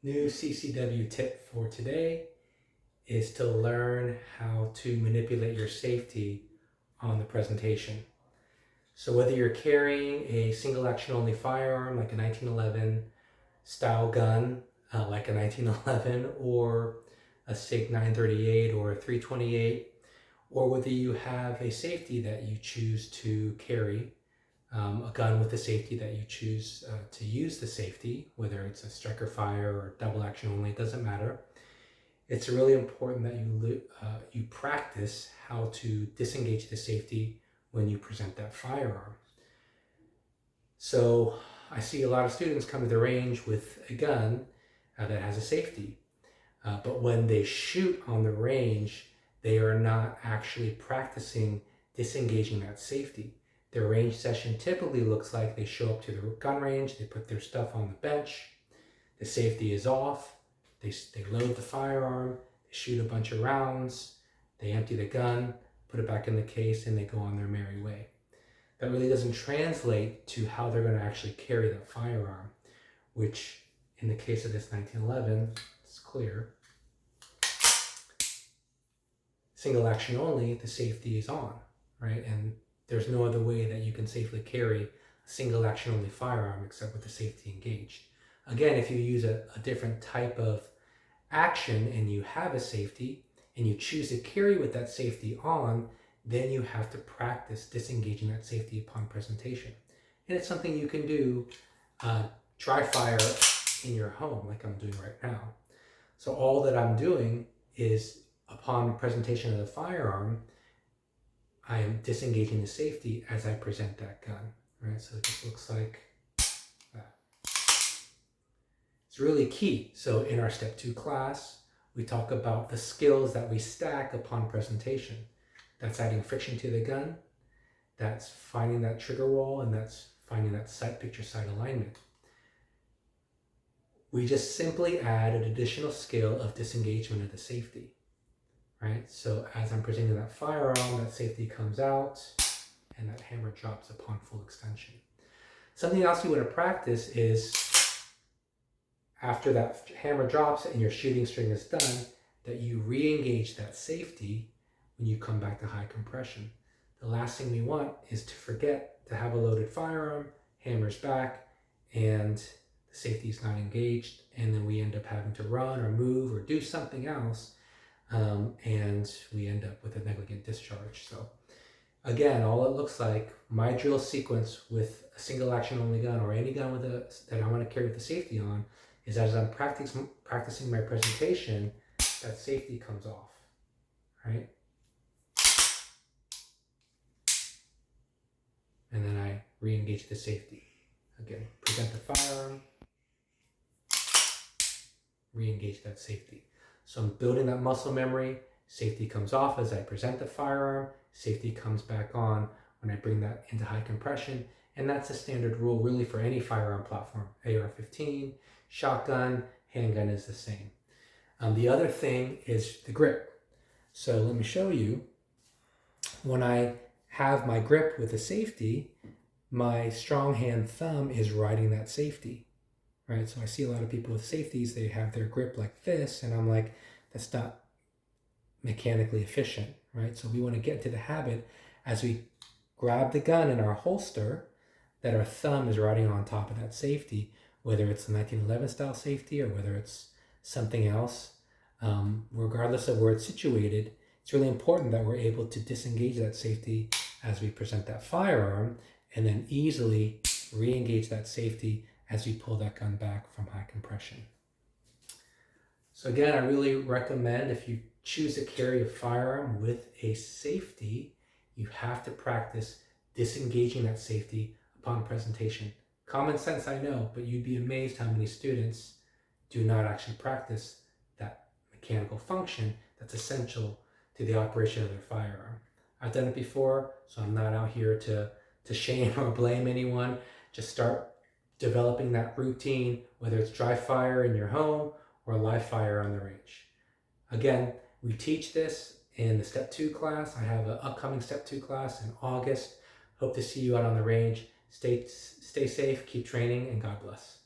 New CCW tip for today is to learn how to manipulate your safety on the presentation. So whether you're carrying a single action only firearm like a 1911 style gun, like a 1911, or a SIG 938 or a 328, or whether you have a safety that you choose to carry, a gun with the safety that you choose to use the safety, whether it's a striker fire or double action only, it doesn't matter. It's really important that you practice how to disengage the safety when you present that firearm. So I see a lot of students come to the range with a gun that has a safety, but when they shoot on the range, they are not actually practicing disengaging that safety. Their range session typically looks like they show up to the gun range, they put their stuff on the bench, the safety is off, they load the firearm, they shoot a bunch of rounds, they empty the gun, put it back in the case, and they go on their merry way. That really doesn't translate to how they're going to actually carry that firearm, which in the case of this 1911, it's clear. Single action only, the safety is on, right? And there's no other way that you can safely carry a single action only firearm except with the safety engaged. Again, if you use a different type of action and you have a safety and you choose to carry with that safety on, then you have to practice disengaging that safety upon presentation. And it's something you can do dry fire in your home like I'm doing right now. So all that I'm doing is upon presentation of the firearm, I am disengaging the safety as I present that gun, right? So it just looks like that. It's really key. So in our step 2 class, we talk about the skills that we stack upon presentation. That's adding friction to the gun, that's finding that trigger wall, and that's finding that sight picture sight alignment. We just simply add an additional skill of disengagement of the safety. Right? So as I'm presenting that firearm, that safety comes out and that hammer drops upon full extension. Something else you want to practice is after that hammer drops and your shooting string is done, that you re-engage that safety when you come back to high compression. The last thing we want is to forget to have a loaded firearm, hammer's back, and the safety is not engaged, and then we end up having to run or move or do something else. And we end up with a negligent discharge. So again, all it looks like, my drill sequence with a single action only gun or any gun that I want to carry with the safety on is as I'm practicing my presentation, that safety comes off, right? And then I re-engage the safety. Again, present the firearm, re-engage that safety. So I'm building that muscle memory. Safety comes off as I present the firearm. Safety comes back on when I bring that into high compression. And that's a standard rule really for any firearm platform. AR-15, shotgun, handgun is the same. The other thing is the grip. So let me show you. When I have my grip with the safety, my strong hand thumb is riding that safety. Right, so I see a lot of people with safeties, they have their grip like this, and I'm like, that's not mechanically efficient, right? So we want to get into the habit as we grab the gun in our holster that our thumb is riding on top of that safety, whether it's the 1911 style safety or whether it's something else. Regardless of where it's situated, it's really important that we're able to disengage that safety as we present that firearm and then easily re-engage that safety as we pull that gun back from high compression. So again, I really recommend if you choose to carry a firearm with a safety, you have to practice disengaging that safety upon presentation. Common sense, I know, but you'd be amazed how many students do not actually practice that mechanical function that's essential to the operation of their firearm. I've done it before, so I'm not out here to shame or blame anyone. Just start developing that routine, whether it's dry fire in your home or live fire on the range. Again, we teach this in the Step 2 class. I have an upcoming Step 2 class in August. Hope to see you out on the range. Stay safe, keep training, and God bless.